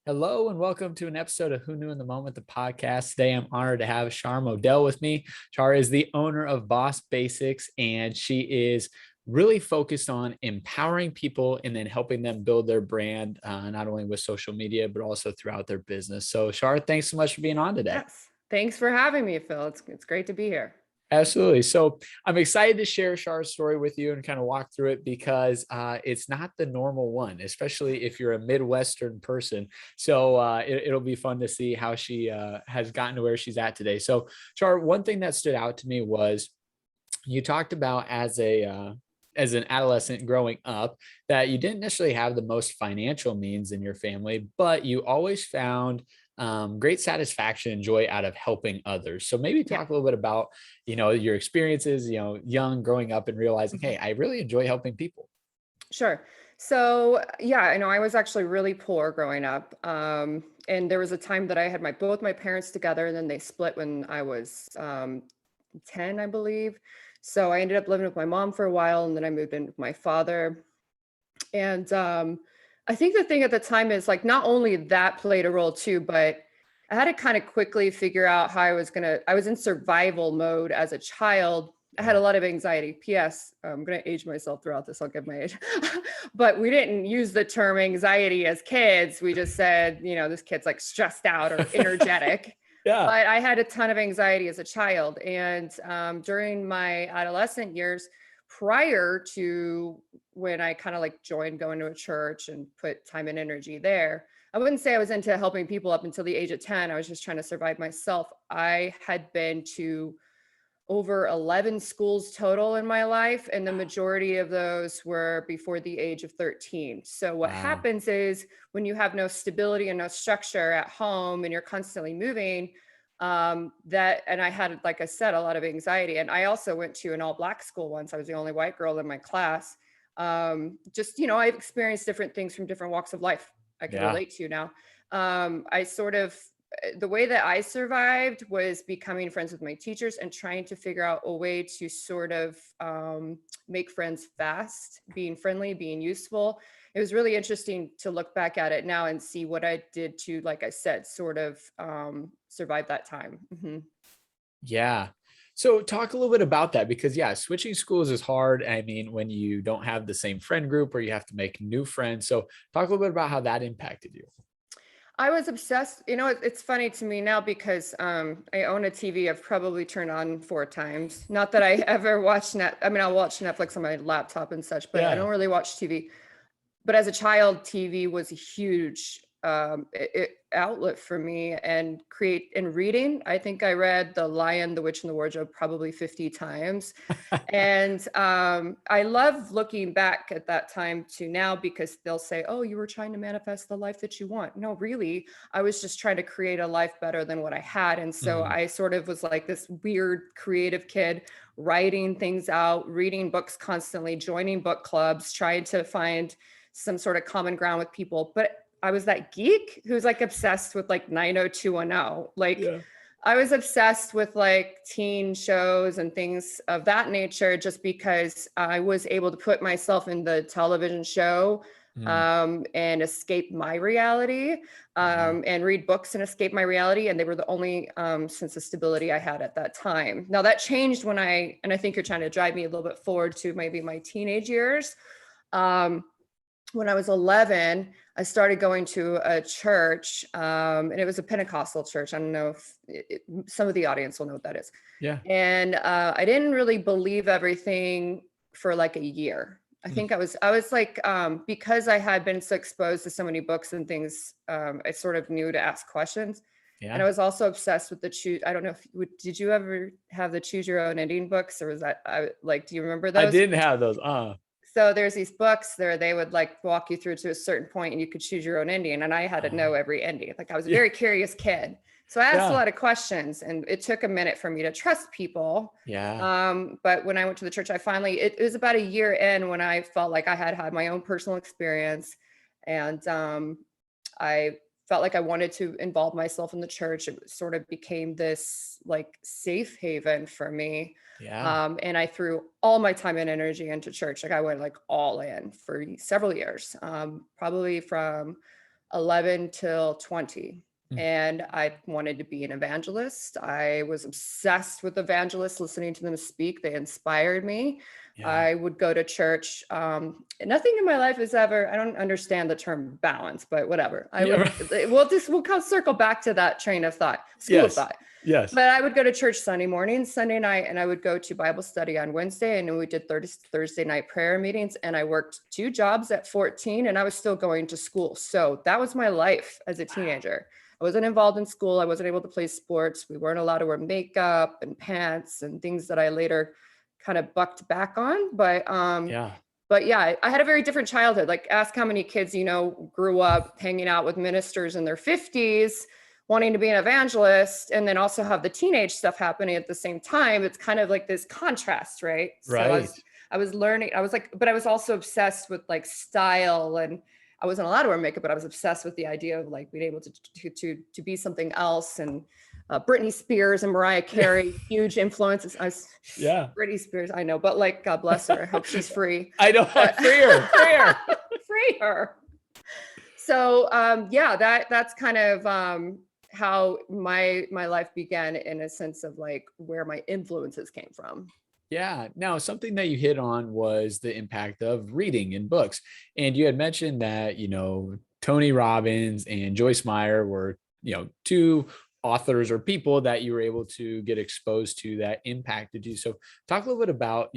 Hello and welcome to an episode of Who Knew in the Moment, the podcast. Today, I'm honored to have Char Modelle with me. Char is the owner of Boss Basics, and she is really focused on empowering people and then helping them build their brand, not only with social media, but also throughout their business. So, Char, thanks so much for being on today. Yes. Thanks for having me, Phil. It's great to be here. Absolutely. So I'm excited to share Char's story with you and kind of walk through it because it's not the normal one, especially if you're a Midwestern person. So it'll be fun to see how she has gotten to where she's at today. So, Char, one thing that stood out to me was you talked about as an adolescent growing up that you didn't necessarily have the most financial means in your family, but you always found great satisfaction and joy out of helping others. So maybe Yeah. talk a little bit about, your experiences, young growing up and realizing, Mhm. hey, I really enjoy helping people. Sure. So, yeah, I know I was actually really poor growing up. And there was a time that I had both my parents together, and then they split when I was 10, I believe. So I ended up living with my mom for a while, and then I moved in with my father. And I think the thing at the time is like not only that played a role too, but I had to kind of quickly figure out how I was in survival mode as a child. I had Yeah. a lot of anxiety. P.S. I'm going to age myself throughout this. I'll give my age. But we didn't use the term anxiety as kids. We just said, this kid's like stressed out or energetic. Yeah. But I had a ton of anxiety as a child. And during my adolescent years, prior to when I kind of like joined going to a church and put time and energy there, I wouldn't say I was into helping people up until the age of 10. I was just trying to survive myself. I had been to over 11 schools total in my life, and the majority of those were before the age of 13. So, what Wow. happens is when you have no stability and no structure at home and you're constantly moving, and I had, like I said, a lot of anxiety. And I also went to an all black school once. I was the only white girl in my class. I've experienced different things from different walks of life I could Yeah. relate to now. I sort of The way that I survived was becoming friends with my teachers and trying to figure out a way to sort of make friends fast, being friendly, being useful. It was really interesting to look back at it now and see what I did to, like I said, sort of survive that time. Yeah. So talk a little bit about that because yeah, switching schools is hard. I mean, when you don't have the same friend group or you have to make new friends. So talk a little bit about how that impacted you. I was obsessed. It's funny to me now because I own a TV I've probably turned on 4 times. Not that I ever watch I'll watch Netflix on my laptop and such, but I Yeah. don't really watch TV. But as a child, TV was a huge outlet for me, and reading. I think I read The Lion, the Witch, and the Wardrobe probably 50 times. And I love looking back at that time to now because they'll say, oh, you were trying to manifest the life that you want. No, really, I was just trying to create a life better than what I had. And so Mhm. I sort of was like this weird creative kid, writing things out, reading books constantly, joining book clubs, trying to find some sort of common ground with people. But I was that geek who's like obsessed with like 90210. Like Yeah. I was obsessed with like teen shows and things of that nature just because I was able to put myself in the television show Mm. and escape my reality, Wow. and read books and escape my reality. And they were the only sense of stability I had at that time. Now that changed and I think you're trying to drive me a little bit forward to maybe my teenage years. Um, when I was 11, I started going to a church, and it was a Pentecostal church. I don't know if some of the audience will know what that is. Yeah. And I didn't really believe everything for like a year. I Mm. think I was like, because I had been so exposed to so many books and things, I sort of knew to ask questions. And I Yeah. was also obsessed with I don't know did you ever have the choose your own ending books, or was that, do you remember I those? didn't have those. So there's these books there, they would like walk you through to a certain point and you could choose your own ending. And I had to Uh, know every ending. Like I was a yeah. very curious kid. So I asked a Yeah. lot of questions and it took a minute for me to trust people. Yeah. But when I went to the church, it was about a year in when I felt like I had had my own personal experience. And I felt like I wanted to involve myself in the church. It sort of became this like safe haven for me. Yeah. And I threw all my time and energy into church. Like I went like all in for several years, probably from 11 till 20. Mm. And I wanted to be an evangelist. I was obsessed with evangelists, listening to them speak. They inspired me. Yeah. I would go to church. Nothing in my life is ever, I don't understand the term balance, but whatever. I Yeah. would, we'll circle back to that train of thought, school of Yes. thought. Yes. But I would go to church Sunday morning, Sunday night, and I would go to Bible study on Wednesday. And we did Thursday night prayer meetings. And I worked 2 jobs at 14, and I was still going to school. So that was my life as a teenager. I wasn't involved in school. I wasn't able to play sports. We weren't allowed to wear makeup and pants and things that I later kind of bucked back on. Yeah. But yeah, I had a very different childhood. Like, ask how many kids, grew up hanging out with ministers in their 50s, wanting to be an evangelist, and then also have the teenage stuff happening at the same time. It's kind of like this contrast, right? So Right. I was learning, I was like, but I was also obsessed with like style, and I wasn't allowed to wear makeup, but I was obsessed with the idea of like being able to be something else. And Britney Spears and Mariah Carey, huge influences. Yeah. Britney Spears, I know, but like, God bless her. I hope she's free. I know. But Free her. Free her. free her. So yeah, that's kind of how my life began, in a sense of like where my influences came from. Yeah. Now, something that you hit on was the impact of reading in books. And you had mentioned that, Tony Robbins and Joyce Meyer were, two authors or people that you were able to get exposed to that impacted you. So talk a little bit about,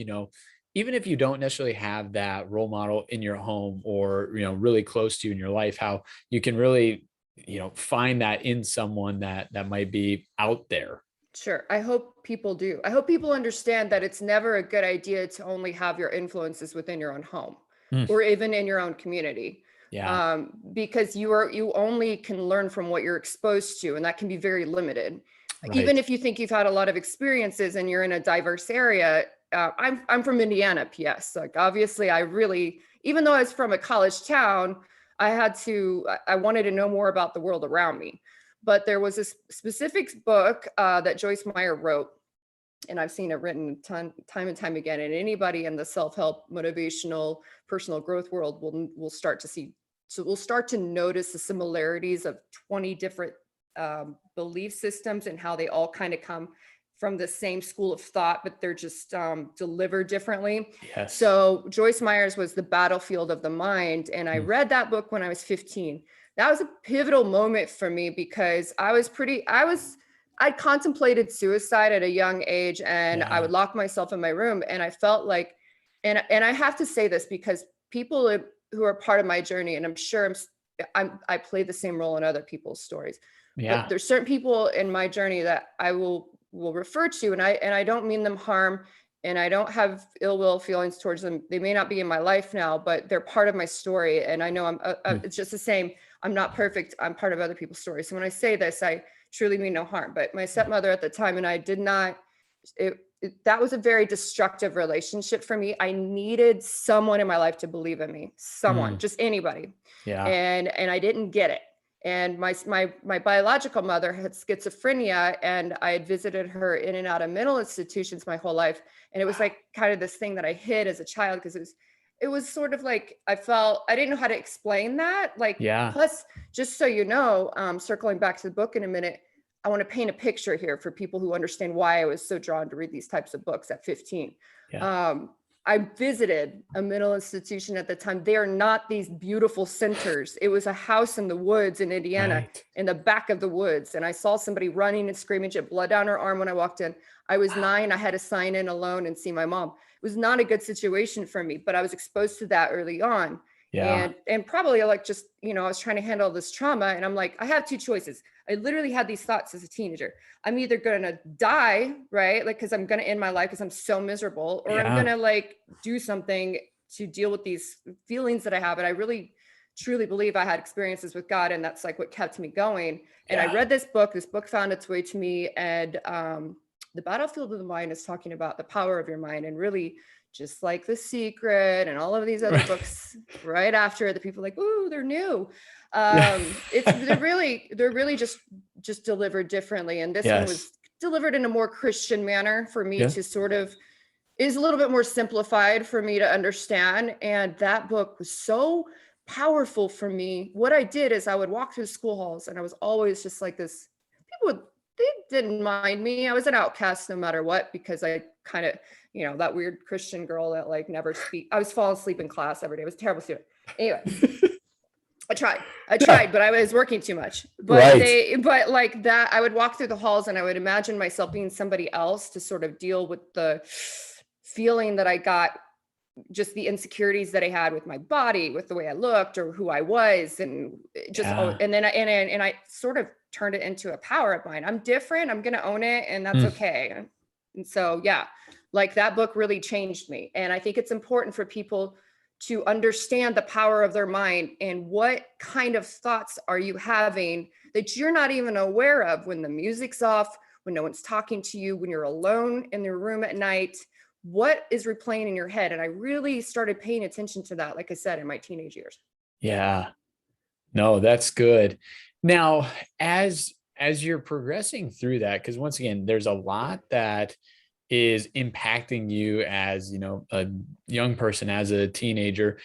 even if you don't necessarily have that role model in your home or, really close to you in your life, how you can really, find that in someone that might be out there. Sure. I hope people do. I hope people understand that it's never a good idea to only have your influences within your own home Mm. or even in your own community. Yeah. Because you only can learn from what you're exposed to, and that can be very limited. Even Right. if you think you've had a lot of experiences and you're in a diverse area. I'm from Indiana, PS. Like, obviously, even though I was from a college town, I wanted to know more about the world around me. But there was a specific book that Joyce Meyer wrote, and I've seen it written time and time again. And anybody in the self-help, motivational, personal growth world will start to see. So we'll start to notice the similarities of 20 different belief systems and how they all kind of come from the same school of thought, but they're just delivered differently. Yes. So Joyce Meyer's was The Battlefield of the Mind. And I read that book when I was 15. That was a pivotal moment for me because I contemplated suicide at a young age, and I Yeah. would lock myself in my room. And I felt like, and I have to say this because people who are part of my journey, and I'm sure I play the same role in other people's stories, but Yeah. there's certain people in my journey that I will refer to, and I don't mean them harm, and I don't have ill will feelings towards them. They may not be in my life now, but they're part of my story. And I know it's just the same. I'm not perfect. I'm part of other people's stories. So when I say this, I truly mean no harm. But my stepmother at the time and I did not, that was a very destructive relationship for me. I needed someone in my life to believe in me, someone, Mm. just anybody. Yeah. And I didn't get it. And my biological mother had schizophrenia, and I had visited her in and out of mental institutions my whole life. And it was like kind of this thing that I hid as a child, because it was sort of like, I didn't know how to explain that. Like, Yeah. plus, just so you know, circling back to the book in a minute, I want to paint a picture here for people who understand why I was so drawn to read these types of books at 15. Yeah. I visited a mental institution at the time. They are not these beautiful centers. It was a house in the woods in Indiana, Right. in the back of the woods. And I saw somebody running and screaming. She had blood down her arm when I walked in. I was 9. I had to sign in alone and see my mom. It was not a good situation for me, but I was exposed to that early on. Yeah. And probably like just, I was trying to handle this trauma. And I'm like, I have 2 choices. I literally had these thoughts as a teenager. I'm either going to die, right? Like, cause I'm going to end my life because I'm so miserable, or I'm going to like do something to deal with these feelings that I have. And I really, truly believe I had experiences with God, and that's like what kept me going. And I read this book found its way to me. And The Battlefield of the Mind is talking about the power of your mind, and really just like The Secret and all of these other books right after, the people like, ooh, they're new. They're really just delivered differently. And this one was delivered in a more Christian manner for me to sort of, is a little bit more simplified for me to understand. And that book was so powerful for me. What I did is I would walk through the school halls and I was always just like this. People would, they didn't mind me. I was an outcast no matter what, because I kind of, that weird Christian girl that like never speak. I was falling asleep in class every day. I was a terrible student. Anyways, I Yeah. tried, but I was working too much. Right. But like that, I would walk through the halls and I would imagine myself being somebody else to sort of deal with the feeling that I got, just the insecurities that I had with my body, with the way I looked or who I was. And just, oh, Yeah. and then I sort of turned it into a power of mine. I'm different. I'm going to own it. And that's Mm. okay. And so, yeah, like that book really changed me. And I think it's important for people to understand the power of their mind and what kind of thoughts are you having that you're not even aware of when the music's off, when no one's talking to you, when you're alone in your room at night. What is replaying in your head? And I really started paying attention to that, like I said, in my teenage years. Yeah. No, that's good. Now, as you're progressing through that, because once again, there's a lot that is impacting you as, a young person, as a teenager,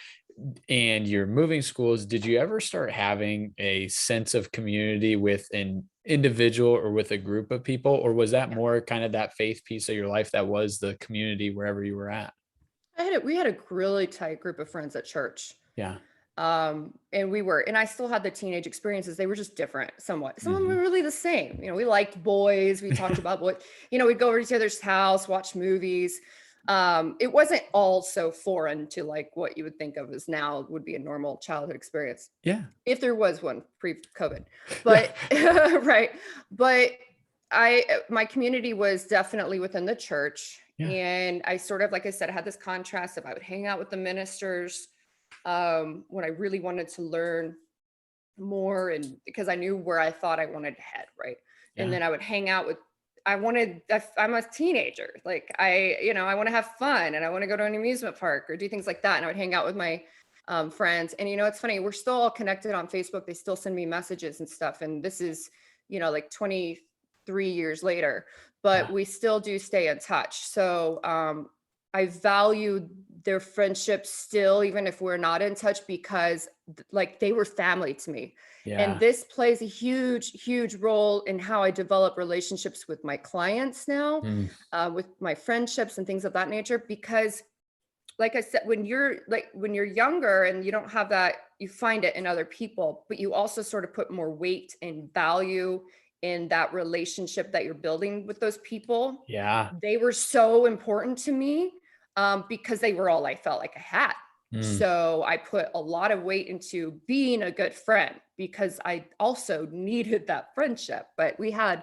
and you're moving schools. Did you ever start having a sense of community with an individual or with a group of people, or was that Yeah. more kind of that faith piece of your life that was the community wherever you were at? We had a really tight group of friends at church. Yeah. And I still had the teenage experiences. They were just different somewhat. Some of them were Mhm. really the same. We liked boys. We talked about what, we'd go over to each other's house, watch movies. It wasn't all so foreign to like what you would think of as now would be a normal childhood experience, Yeah. if there was one pre-COVID. Yeah. But right. But my community was definitely within the church. Yeah. And I sort of, like I said, I had this contrast of I would hang out with the ministers when I really wanted to learn more, and because I knew where I thought I wanted to head, right? And Yeah. then I would hang out with, I'm a teenager. Like I want to have fun and I want to go to an amusement park or do things like that. And I would hang out with my friends. And it's funny, we're still all connected on Facebook. They still send me messages and stuff. And this is, like 23 years later, but Yeah. we still do stay in touch. So I value their friendship still, even if we're not in touch, because like they were family to me. And Yeah. this plays a huge, huge role in how I develop relationships with my clients now, Mm. with my friendships and things of that nature. Because, like I said, when you're younger and you don't have that, you find it in other people, but you also sort of put more weight and value in that relationship that you're building with those people. Yeah. They were so important to me because they were all I felt like I had. Mm. So I put a lot of weight into being a good friend because I also needed that friendship. But I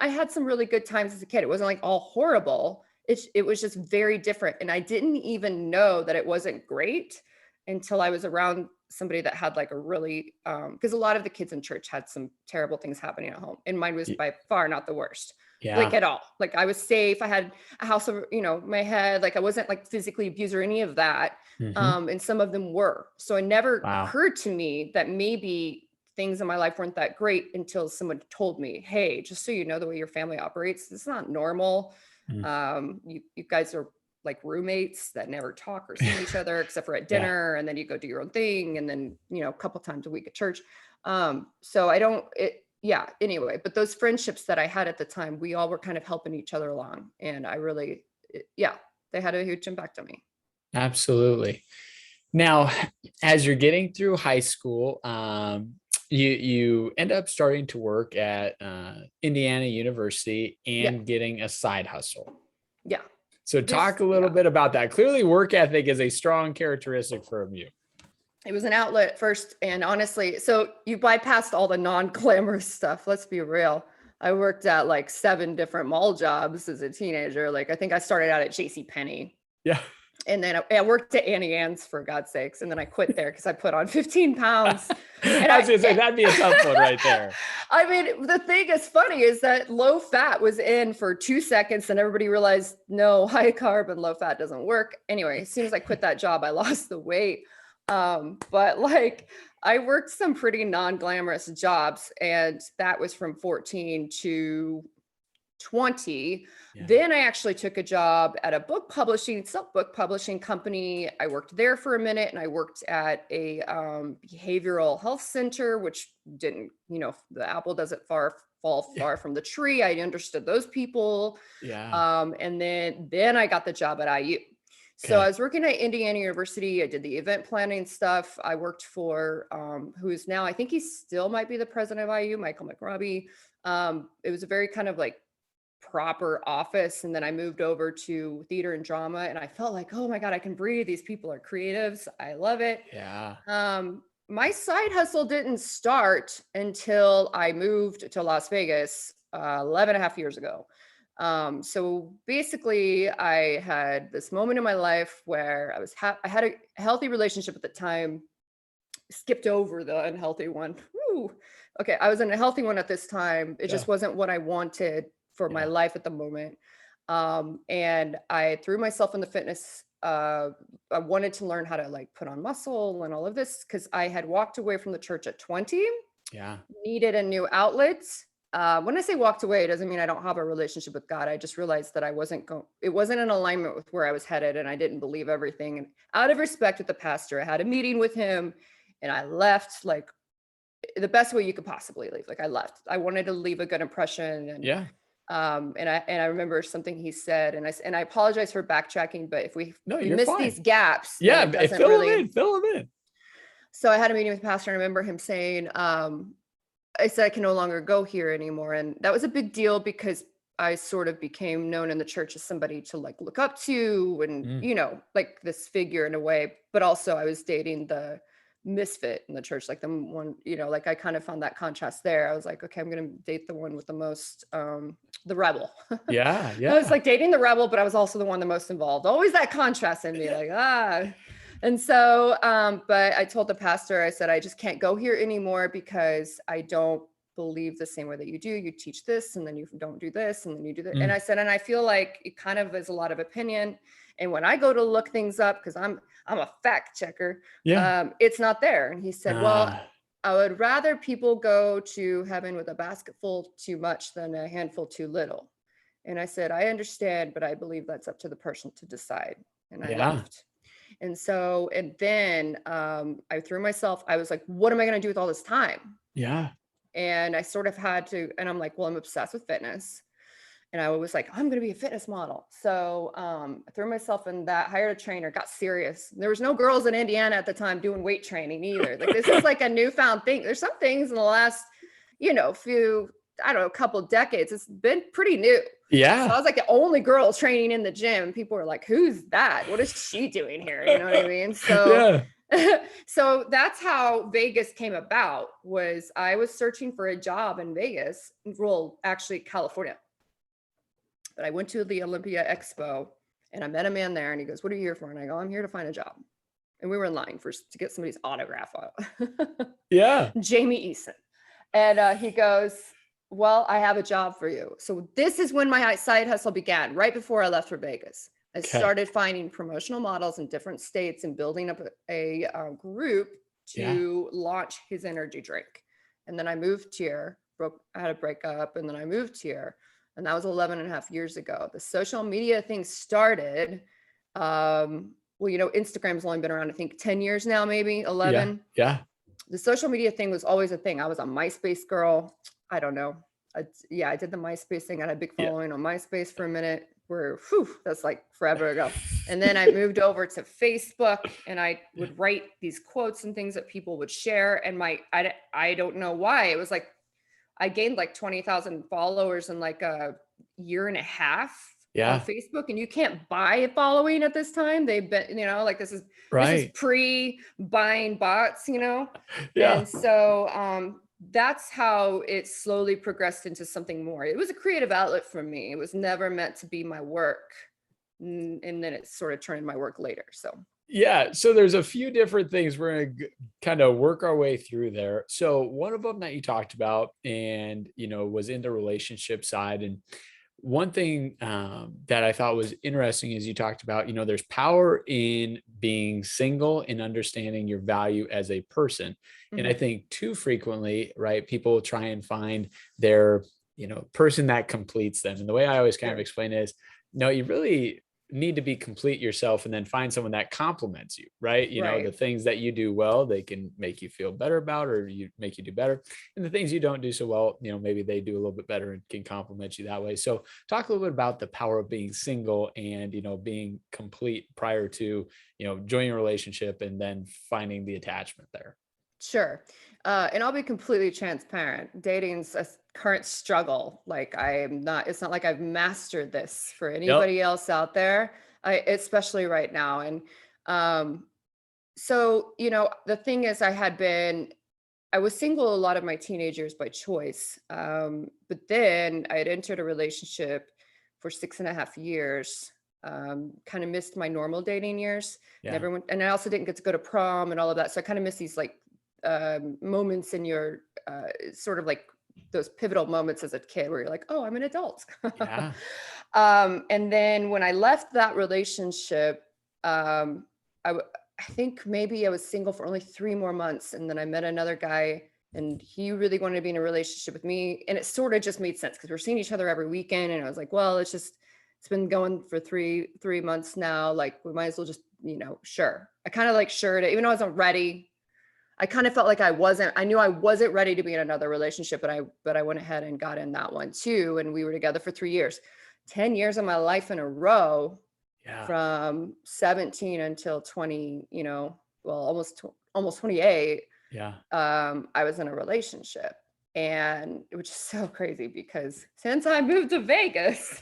had some really good times as a kid. It wasn't like all horrible. It was just very different. And I didn't even know that it wasn't great until I was around somebody that had like a really, because a lot of the kids in church had some terrible things happening at home. And mine was Y- by far not the worst, like Yeah. at all. Like I was safe. I had a house over, my head. Like I wasn't like physically abused or any of that. Hmm. And some of them were. So it never Wow. occurred to me that maybe things in my life weren't that great until someone told me, hey, just so you know, the way your family operates, it's not normal. Mm. You guys are like roommates that never talk or see each other except for at Yeah. dinner, and then you go do your own thing, and then a couple times a week at church. So I don't it yeah, anyway, but those friendships that I had at the time, we all were kind of helping each other along, and yeah, they had a huge impact on me. Absolutely. Now, as you're getting through high school, you end up starting to work at Indiana University Yeah, and getting a side hustle. yeah. So This talk a little yeah. bit about that. Clearly, work ethic is a strong characteristic from you. It was an outlet at first, and honestly, so you bypassed all the non-glamorous stuff. Let's be real. I worked at like 7 different mall jobs as a teenager. Like I think I started out at J.C. Penney. Yeah. And then I worked at Annie Ann's, for God's sakes. And then I quit there because I put on 15 pounds. And I was gonna say that'd be a tough one right there. I mean, the thing is funny is that low fat was in for 2 seconds and everybody realized, no, high carb and low fat doesn't work. Anyway, as soon as I quit that job, I lost the weight. But like I worked some pretty non-glamorous jobs, and that was from 14 to 20. Yeah. Then I actually took a job at a self-book publishing company. I worked there for a minute, and I worked at a behavioral health center, which didn't, the apple doesn't fall Yeah. far from the tree. I understood those people. Yeah. And then I got the job at IU. So I Okay. was working at Indiana University. I did the event planning stuff. I worked for who is now, I think he still might be the president of IU, Michael McRobbie. It was a very kind of like proper office. And then I moved over to theater and drama, and I felt like, oh my God, I can breathe. These people are creatives. I love it. Yeah. My side hustle didn't start until I moved to Las Vegas 11 and a half years ago. So basically, I had this moment in my life where I had a healthy relationship at the time, skipped over the unhealthy one. Woo. Okay, I was in a healthy one at this time. It Yeah. just wasn't what I wanted for my Yeah. life at the moment. And I threw myself in the fitness. I wanted to learn how to like put on muscle and all of this because I had walked away from the church at 20, Yeah. needed a new outlet. When I say walked away, it doesn't mean I don't have a relationship with God. I just realized that it wasn't in alignment with where I was headed, and I didn't believe everything. And out of respect with the pastor, I had a meeting with him, and I left like the best way you could possibly leave. Like I left. I wanted to leave a good impression, Yeah. and I remember something he said, and I apologize for backtracking, but if we No, we you're miss fine. these gaps, then Yeah. it doesn't Fill them in. really. Fill them in. So I had a meeting with the pastor, and I remember him saying, I said I can no longer go here anymore, and that was a big deal because I sort of became known in the church as somebody to like look up to, and Mm. like this figure in a way. But also, I was dating the misfit in the church, like the one, like I kind of found that contrast there. I was like, okay, I'm gonna date the one with the most, the rebel. Yeah. I was Yeah. like dating the rebel, but I was also the one the most involved. Always that contrast in me, like And so, but I told the pastor, I said, I just can't go here anymore because I don't believe the same way that you do. You teach this, and then you don't do this, and then you do that. And Mm. I said, and I feel like it kind of is a lot of opinion. And when I go to look things up, because I'm a fact checker, Yeah. it's not there. And he said, well, Ah. I would rather people go to heaven with a basket full too much than a handful too little. And I said, I understand, but I believe that's up to the person to decide. And I Yeah. left. And then I was like, what am I going to do with all this time? Yeah. And I sort of had to, and I'm like, well, I'm obsessed with fitness. And I was like, I'm going to be a fitness model. So I threw myself in that, hired a trainer, got serious. There was no girls in Indiana at the time doing weight training either. Like this is like a newfound thing. There's some things in the last, few, I don't know, couple decades. It's been pretty new. So I Yeah. was like the only girl training in the gym. People were like, who's that? What is she doing here? You know what I mean? So Yeah. so that's how Vegas came about. Was I was searching for a job in Vegas, well, actually California. But I went to the Olympia Expo, and I met a man there, and he goes, what are you here for? And I go, I'm here to find a job. And we were in line to get somebody's autograph out. Yeah. Jamie Eason. And he goes, well, I have a job for you. So this is when my side hustle began, right before I left for Vegas. I Okay. started finding promotional models in different states and building up a group Yeah. to launch his energy drink. And then I moved here, I had a breakup, and then I moved here. And that was 11 and a half years ago. The social media thing started. Instagram's only been around, I think 10 years now, maybe Yeah. 11. Yeah. The social media thing was always a thing. I was a MySpace girl. I don't know. I did the MySpace thing. I had a big Yeah. following on MySpace for a minute. That's like forever ago. And then I moved over to Facebook, and I would write these quotes and things that people would share. And I don't know why. It was like I gained like 20,000 followers in like a year and a half on Yeah. Facebook, and you can't buy a following at this time. They've been, like this is Right. pre buying bots. Yeah. And so that's how it slowly progressed into something more. It was a creative outlet for me. It was never meant to be my work. And then it sort of turned my work later. So Yeah, so there's a few different things we're going to kind of work our way through there. So one of them that you talked about and, was in the relationship side. And one thing that I thought was interesting is you talked about, there's power in being single and understanding your value as a person. And I mhm. think too frequently, right, people try and find their person that completes them. And the way I always kind of Sure. explain it is, no, you really need to be complete yourself and then find someone that complements you, right? The Right. things that you do well, they can make you feel better about, or you make you do better. And the things you don't do so well, maybe they do a little bit better and can complement you that way. So talk a little bit about the power of being single and, being complete prior to, joining a relationship and then finding the attachment there. Sure. And I'll be completely transparent. Dating's current struggle. Like it's not like I've mastered this for Yep. anybody else out there, especially right now. And um, so, the thing is, I was single a lot of my teenagers by choice. But then I had entered a relationship for 6.5 years. Kind of missed my normal dating years. Yeah. Never went, and I also didn't get to go to prom and all of that. So I kind of missed these like moments in your sort of like those pivotal moments as a kid where you're like, oh, I'm an adult. Yeah. And then when I left that relationship, I think maybe I was single for only 3 more months. And then I met another guy and he really wanted to be in a relationship with me. And it sort of just made sense because we're seeing each other every weekend. And I was like, well, it's been going for three months now. Like we might as well just, sure. I kind of like sure it, even though I wasn't ready. I kind of felt like I knew I wasn't ready to be in another relationship, but I went ahead and got in that one too. And we were together for 3 years, 10 years of my life in a row Yeah. from 17 until 20, well, almost 28. Yeah. I was in a relationship, and which is so crazy because since I moved to Vegas,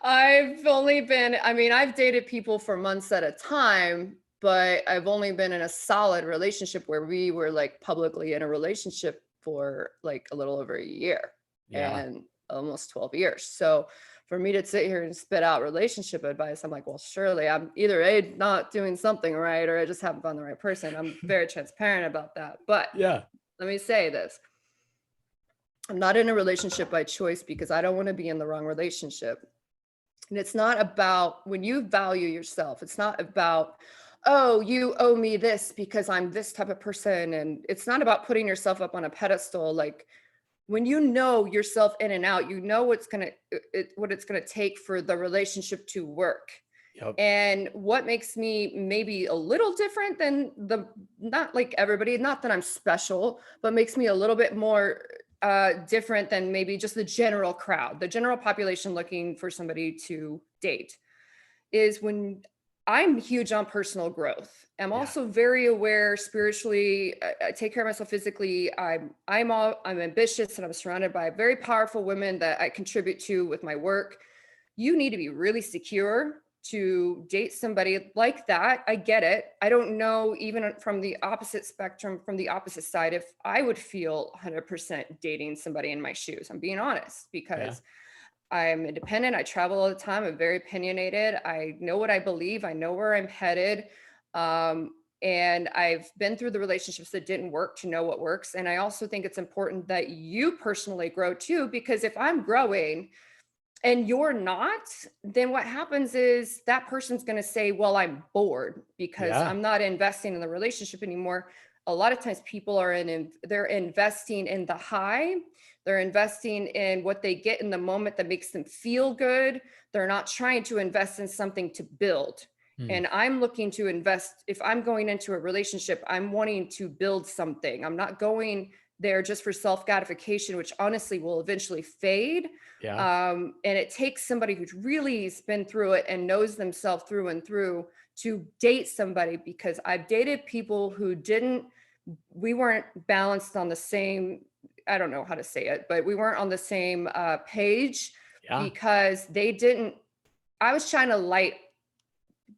I've dated people for months at a time, but I've only been in a solid relationship where we were like publicly in a relationship for like a little over a year Yeah. and almost 12 years. So for me to sit here and spit out relationship advice, I'm like, well, surely I'm either A, not doing something right, or I just haven't found the right person. I'm very transparent about that. But Yeah. let me say this. I'm not in a relationship by choice because I don't want to be in the wrong relationship. And it's not about when you value yourself, it's not about, oh, you owe me this because I'm this type of person. And it's not about putting yourself up on a pedestal. Like when you know yourself in and out, you know what it's gonna take for the relationship to work. Yep. And what makes me maybe a little different than the not like everybody, not that I'm special, but makes me a little bit more different than maybe just the general crowd, the general population looking for somebody to date is when I'm huge on personal growth. I'm Yeah. also very aware spiritually. I take care of myself physically. I'm ambitious and I'm surrounded by very powerful women that I contribute to with my work. You need to be really secure to date somebody like that. I get it. I don't know, even from the opposite spectrum, from the opposite side, if I would feel 100% dating somebody in my shoes. I'm being honest Yeah. because I'm independent. I travel all the time. I'm very opinionated. I know what I believe. I know where I'm headed. Um, and I've been through the relationships that didn't work to know what works. And I also think it's important that you personally grow too, because if I'm growing and you're not, then what happens is that person's going to say, well, I'm bored because Yeah. I'm not investing in the relationship anymore. A lot of times people they're investing in the high. They're investing in what they get in the moment that makes them feel good. They're not trying to invest in something to build. Mm. And I'm looking to invest. If I'm going into a relationship, I'm wanting to build something. I'm not going there just for self gratification, which honestly will eventually fade. Yeah. And it takes somebody who's really been through it and knows themselves through and through to date somebody, because I've dated people who we weren't balanced on the same, I don't know how to say it, but we weren't on the same page Yeah. because I was trying to light.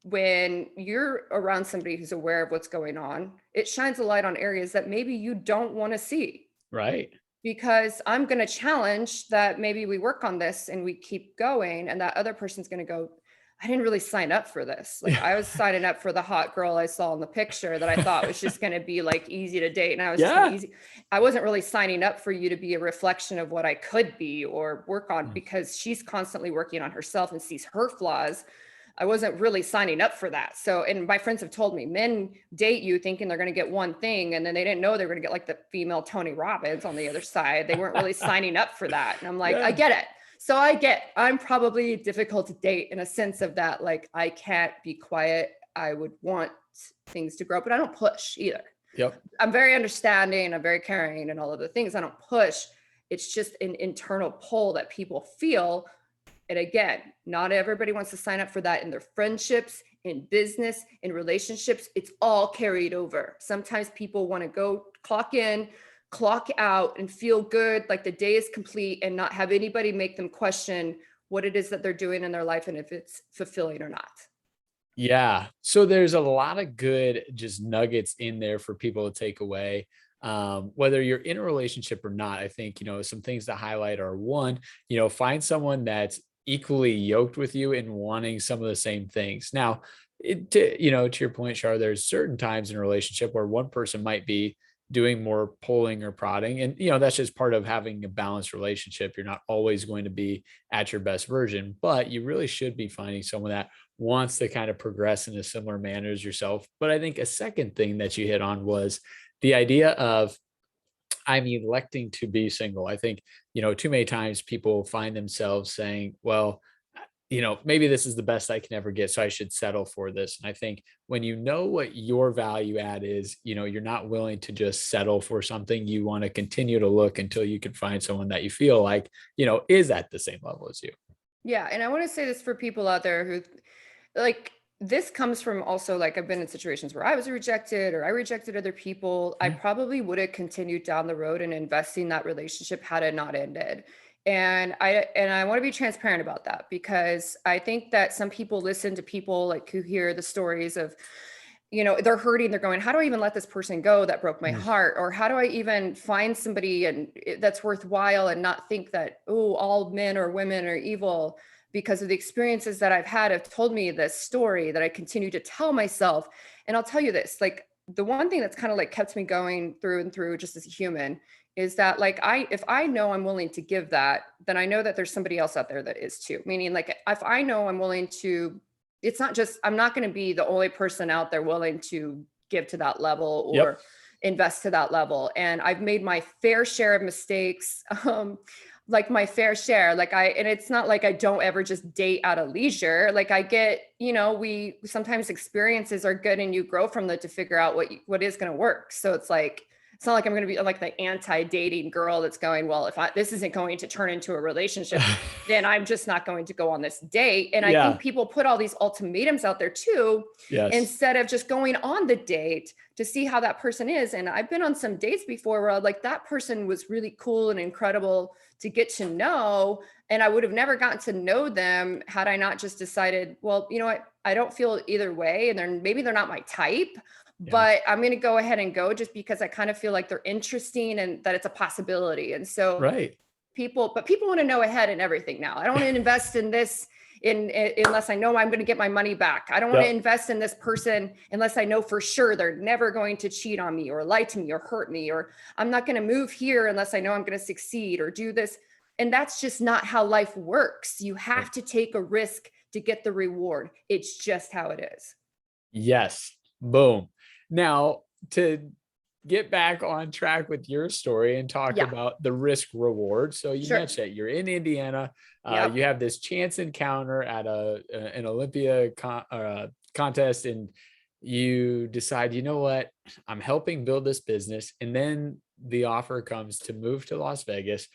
When you're around somebody who's aware of what's going on, it shines a light on areas that maybe you don't want to see, Right. because I'm going to challenge that maybe we work on this and we keep going, and that other person's going to go, I didn't really sign up for this. Like Yeah. I was signing up for the hot girl I saw in the picture that I thought was just going to be like easy to date. And I was just going to Yeah. easy. I wasn't really signing up for you to be a reflection of what I could be or work on, Mm. because she's constantly working on herself and sees her flaws. I wasn't really signing up for that. So, and my friends have told me men date you thinking they're going to get one thing, and then they didn't know they were going to get like the female Tony Robbins on the other side. They weren't really signing up for that. And I'm like, I Yeah. get it. So I'm probably difficult to date in a sense of that. Like, I can't be quiet. I would want things to grow, but I don't push either. Yep. I'm very understanding, I'm very caring and all of the things. I don't push. It's just an internal pull that people feel. And again, not everybody wants to sign up for that in their friendships, in business, in relationships. It's all carried over. Sometimes people want to go clock in, clock out, and feel good like the day is complete and not have anybody make them question what it is that they're doing in their life and if it's fulfilling or not. Yeah. So there's a lot of good just nuggets in there for people to take away. Whether you're in a relationship or not, I think, some things to highlight are one, find someone that's equally yoked with you in wanting some of the same things. Now, to your point, Char, there's certain times in a relationship where one person might be doing more pulling or prodding. And, that's just part of having a balanced relationship. You're not always going to be at your best version, but you really should be finding someone that wants to kind of progress in a similar manner as yourself. But I think a second thing that you hit on was the idea of I'm electing to be single. I think, too many times people find themselves saying, well, maybe this is the best I can ever get, so I should settle for this. And I think when you know what your value add is, you're not willing to just settle for something. You want to continue to look until you can find someone that you feel like, is at the same level as you. Yeah. And I want to say this for people out there who like this comes from also like I've been in situations where I was rejected or I rejected other people. I Yeah. probably would have continued down the road and investing that relationship had it not ended. And I want to be transparent about that because I think that some people listen to people like who hear the stories of, they're hurting, they're going, how do I even let this person go that broke my Mm. heart? Or how do I even find somebody that's worthwhile and not think that, oh, all men or women are evil? Because of the experiences that I've had have told me this story that I continue to tell myself. And I'll tell you this, like the one thing that's kind of like kept me going through and through just as a human is that like if I know I'm willing to give that, then I know that there's somebody else out there that is too. Meaning like if I know I'm willing to, it's not just, I'm not going to be the only person out there willing to give to that level Yep. or invest to that level. And I've made my fair share of mistakes. Like my fair share, and it's not like I don't ever just date out of leisure. Like I get, we sometimes experiences are good and you grow from that to figure out what is going to work. So it's like, it's not like I'm going to be like the anti-dating girl that's going, well, if this isn't going to turn into a relationship, then I'm just not going to go on this date. And I think Yeah. people put all these ultimatums out there too, Yes. instead of just going on the date to see how that person is. And I've been on some dates before where like that person was really cool and incredible to get to know. And I would have never gotten to know them had I not just decided, well, you know what, I don't feel either way. And maybe they're not my type, Yeah. but I'm going to go ahead and go just because I kind of feel like they're interesting and that it's a possibility. And so Right. people want to know ahead and everything now. I don't want to invest in this unless I know I'm going to get my money back. I don't want to Yep. invest in this person unless I know for sure they're never going to cheat on me or lie to me or hurt me, or I'm not going to move here unless I know I'm going to succeed or do this. And that's just not how life works. You have to take a risk to get the reward. It's just how it is. Yes. Boom. Now, to get back on track with your story and talk Yeah, about the risk reward. So you sure. mentioned that you're in Indiana. Yep. You have this chance encounter at an Olympia contest, and you decide, you know what, I'm helping build this business, and then the offer comes to move to Las Vegas.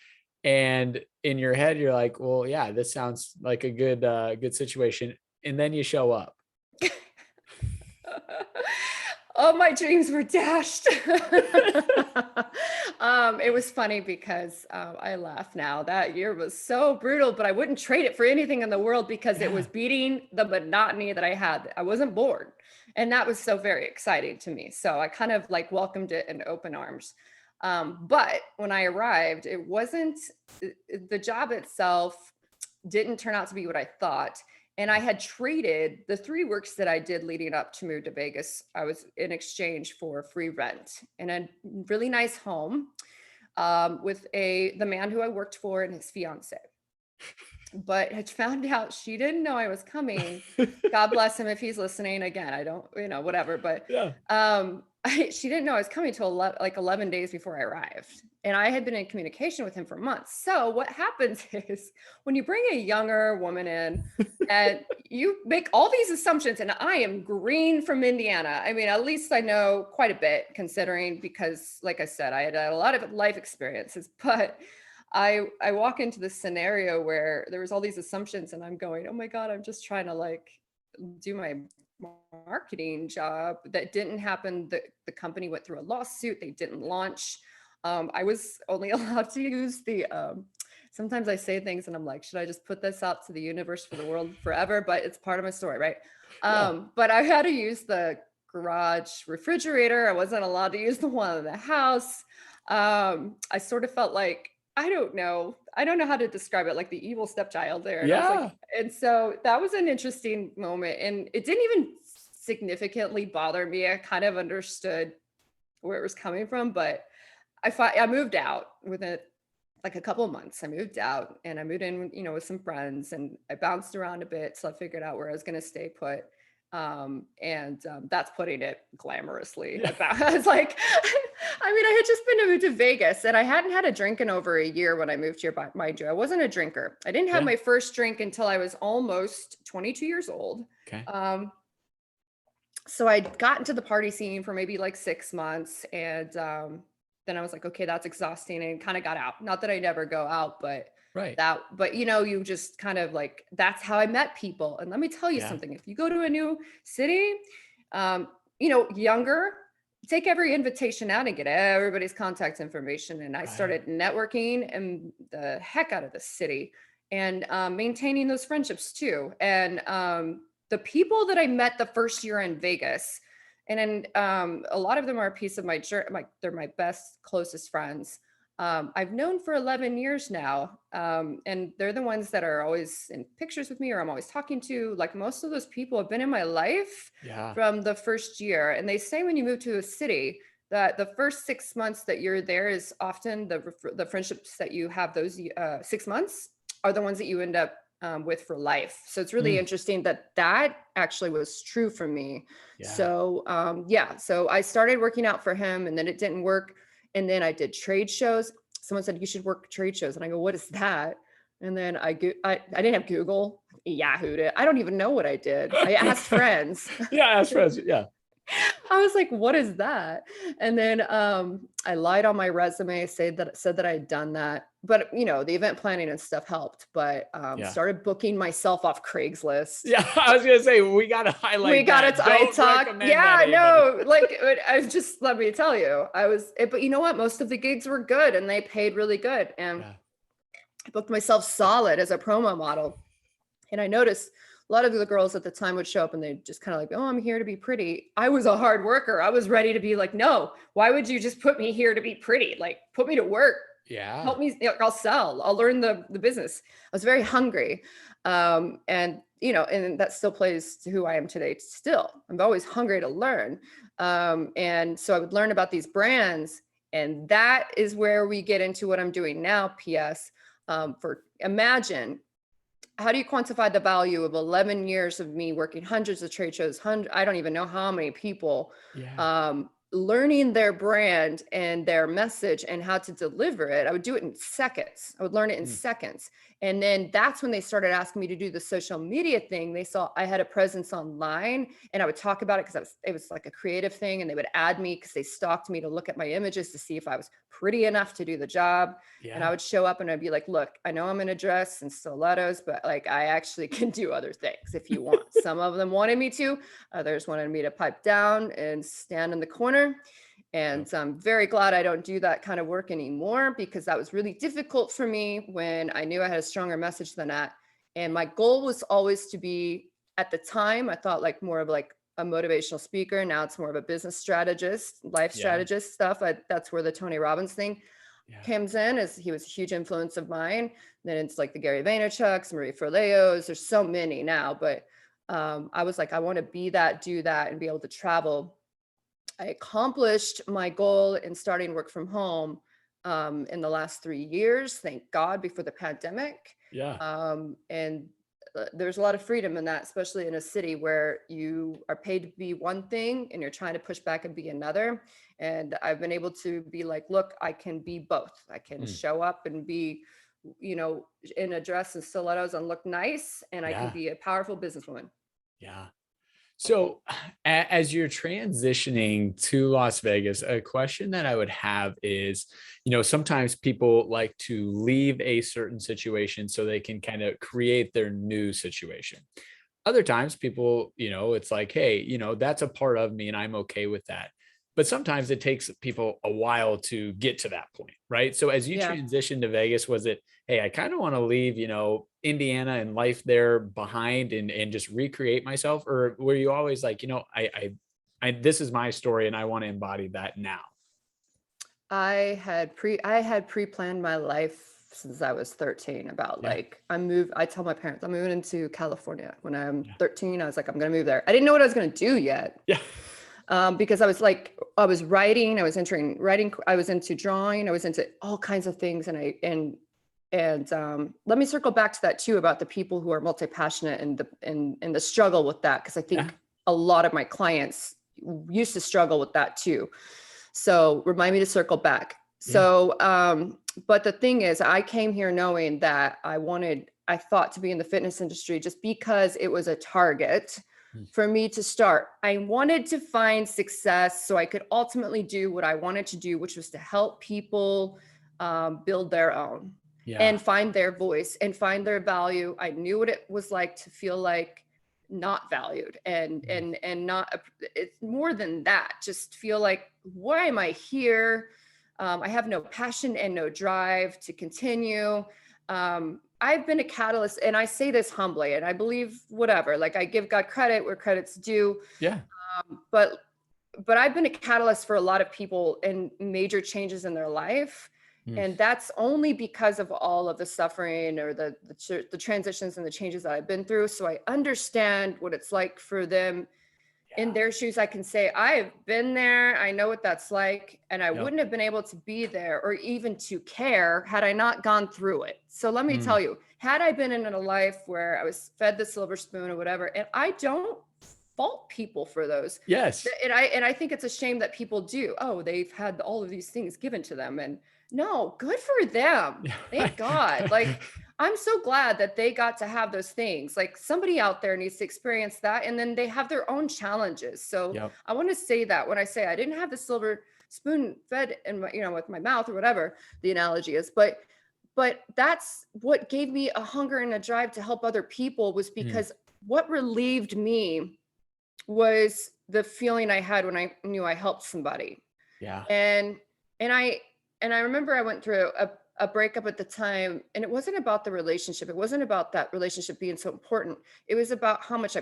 And in your head, you're like, well, yeah, this sounds like a good situation. And then you show up. All my dreams were dashed. It was funny because I laugh now. That year was so brutal, but I wouldn't trade it for anything in the world because it was Yeah. beating the monotony that I had. I wasn't bored. And that was so very exciting to me. So I kind of like welcomed it in open arms. But when I arrived, it wasn't the job itself didn't turn out to be what I thought. And I had traded the 3 works that I did leading up to move to Vegas. I was in exchange for free rent in a really nice home with the man who I worked for and his fiance. but I found out she didn't know I was coming. God bless him if he's listening. Again, I don't, whatever. But Yeah. she didn't know I was coming till 11, like 11 days before I arrived. And I had been in communication with him for months. So what happens is when you bring a younger woman in and you make all these assumptions, and I am green from Indiana. I mean, at least I know quite a bit considering because, like I said, I had a lot of life experiences, but I walk into this scenario where there was all these assumptions and I'm going, "Oh my God, I'm just trying to like do my marketing job." That didn't happen. The company went through a lawsuit. They didn't launch. I was only allowed to use the sometimes I say things and I'm like, should I just put this out to the universe for the world forever? But it's part of my story, right? Yeah. But I had to use the garage refrigerator. I wasn't allowed to use the one in the house. I sort of felt like I don't know how to describe it, like the evil stepchild there. And I was like, Yeah. and so that was an interesting moment. And it didn't even significantly bother me. I kind of understood where it was coming from, but I moved out within like a couple of months. I moved out and I moved in, with some friends and I bounced around a bit. So I figured out where I was going to stay put. That's putting it glamorously Yeah. about. I was like, I mean, I had just been to move to Vegas and I hadn't had a drink in over a year when I moved here, but mind you, I wasn't a drinker. I didn't have Yeah. my first drink until I was almost 22 years old. Okay. Um, so I'd gotten to the party scene for maybe like 6 months and then I was like, okay, that's exhausting and kind of got out. Not that I never go out, but Right. you just kind of like, that's how I met people. And let me tell you Yeah. something, if you go to a new city, younger, take every invitation out and get everybody's contact information. And I Right. started networking and the heck out of the city and maintaining those friendships too. And the people that I met the first year in Vegas, and then a lot of them are a piece of my journey. They're my best, closest friends. I've known for 11 years now, and they're the ones that are always in pictures with me, or I'm always talking to. Like most of those people have been in my life Yeah. from the first year, and they say when you move to a city that the first 6 months that you're there is often the friendships that you have those 6 months are the ones that you end up with for life. So it's really Mm. interesting that that actually was true for me. Yeah. So yeah, so I started working out for him, and then it didn't work. And then I did trade shows. Someone said you should work trade shows, and I go, "What is that?" And then I didn't have Google, Yahooed it. I don't even know what I did. I asked friends. Yeah. As friends. Yeah. I was like, "What is that?" And then I lied on my resume, said that I had done that. But the event planning and stuff helped. But Yeah. started booking myself off Craigslist. Yeah. I was gonna say we got to We highlight got it. that. I Don't talk. recommend that Yeah, anybody. no, like I just let me tell you, but you know what? Most of the gigs were good and they paid really good. And Yeah. I booked myself solid as a promo model. And I noticed a lot of the girls at the time would show up and they just kind of like, oh, I'm here to be pretty. I was a hard worker. I was ready to be like, no, why would you just put me here to be pretty? Like, put me to work. Yeah. Help me. I'll sell. I'll learn the business. I was very hungry. And that still plays to who I am today. Still, I'm always hungry to learn. And so I would learn about these brands. And that is where we get into what I'm doing now. PS, for imagine, how do you quantify the value of 11 years of me working hundreds of trade shows, I don't even know how many people, Yeah. learning their brand and their message and how to deliver it. I would do it in seconds. I would learn it in Mm. seconds. And then that's when they started asking me to do the social media thing. They saw I had a presence online and I would talk about it because it was like a creative thing. And they would add me because they stalked me to look at my images to see if I was pretty enough to do the job. And I Yeah. would show up and I'd be like, look, I know I'm in a dress and stilettos, but like I actually can do other things if you want. Some of them wanted me to, others wanted me to pipe down and stand in the corner. Yep. And so I'm very glad I don't do that kind of work anymore because that was really difficult for me when I knew I had a stronger message than that. And my goal was always to be, at the time, I thought like more of like a motivational speaker. Now it's more of a business strategist, life Yeah. strategist stuff. That's where the Tony Robbins thing Yeah. comes in, as he was a huge influence of mine. Then it's like the Gary Vaynerchuk's, Marie Forleo's. There's so many now, but I was like, I want to be that, do that, and be able to travel. I accomplished my goal in starting work from home in the last 3 years, thank God, before the pandemic. Yeah. And there's a lot of freedom in that, especially in a city where you are paid to be one thing and you're trying to push back and be another. And I've been able to be like, look, I can be both. I can Mm, show up and be, you know, in a dress and stilettos and look nice, and I can yeah. be a powerful businesswoman. Yeah. So, as you're transitioning to Las Vegas, a question that I would have is, sometimes people like to leave a certain situation so they can kind of create their new situation. Other times people, it's like, hey, that's a part of me and I'm okay with that. But sometimes it takes people a while to get to that point, right? So as you Yeah. transitioned to Vegas, was it, hey, I kind of want to leave, Indiana and life there behind and just recreate myself? Or were you always like, this is my story and I want to embody that now? I had pre-planned my life since I was 13 about Yeah. like I tell my parents I'm moving into California. When I'm Yeah. 13, I was like, I'm gonna move there. I didn't know what I was gonna do yet. Yeah. Because I was writing, I was entering writing, I was into drawing, I was into all kinds of things. And let me circle back to that too about the people who are multi-passionate and the struggle with that, because I Yeah. think a lot of my clients used to struggle with that too. So remind me to circle back. Yeah. But the thing is, I came here knowing that I thought to be in the fitness industry just because it was a target Mm, for me to start. I wanted to find success so I could ultimately do what I wanted to do, which was to help people build their own yeah. and find their voice and find their value. I knew what it was like to feel like not valued Mm, and not it's more than that, just feel like, why am I here? I have no passion and no drive to continue. I've been a catalyst, and I say this humbly, and I believe whatever, like I give God credit where credit's due. yeah. But I've been a catalyst for a lot of people in major changes in their life. Mm, And that's only because of all of the suffering or the transitions and the changes that I've been through. So I understand what it's like for them in yeah. their shoes. I can say, I've been there. I know what that's like. And I Yep. wouldn't have been able to be there or even to care had I not gone through it. So let me Mm, tell you, had I been in a life where I was fed the silver spoon or whatever, and I don't fault people for those. yes. And I think it's a shame that people do. Oh, they've had all of these things given to them. And no, good for them. Yeah. Thank Right. God. Like, I'm so glad that they got to have those things. Like, somebody out there needs to experience that. And then they have their own challenges. So Yep. I want to say that when I say I didn't have the silver spoon fed in my, with my mouth or whatever the analogy is, but that's what gave me a hunger and a drive to help other people, was Mm, because what relieved me was the feeling I had when I knew I helped somebody. yeah. And and I and I remember I went through a breakup at the time, and it wasn't about the relationship. It wasn't about that relationship being so important. It was about how much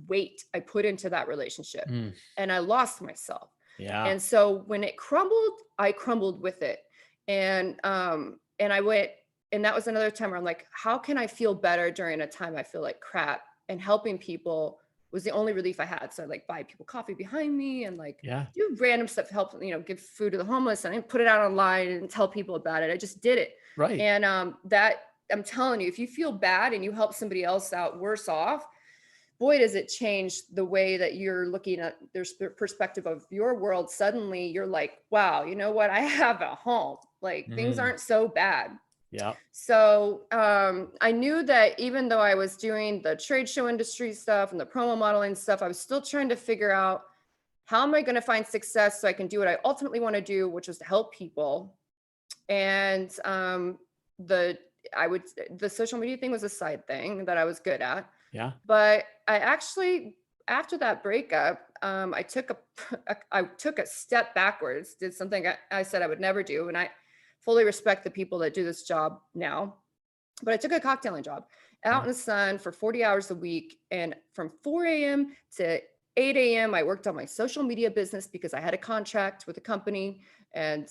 weight I put into that relationship. Mm, And I lost myself. yeah. And so when it crumbled, I crumbled with it. And I went, and that was another time where I'm like, how can I feel better during a time I feel like crap? And helping people was the only relief I had. So I like buy people coffee behind me and like Yeah. do random stuff to help, give food to the homeless. And I didn't put it out online and tell people about it. I just did it. Right. And that I'm telling you, if you feel bad and you help somebody else out worse off, boy, does it change the way that you're looking at their perspective of your world. Suddenly you're like, wow, you know what? I have a home. Like, things Mm, aren't so bad. yeah. So I knew that even though I was doing the trade show industry stuff and the promo modeling stuff, I was still trying to figure out, how am I going to find success so I can do what I ultimately want to do, which was to help people. And the I would the social media thing was a side thing that I was good at. Yeah. But I actually, after that breakup, I took I took a step backwards, did something I said I would never do, and I fully respect the people that do this job now. But I took a cocktailing job out Yeah. in the sun for 40 hours a week, and from 4 a.m. to 8 a.m. I worked on my social media business because I had a contract with a company, and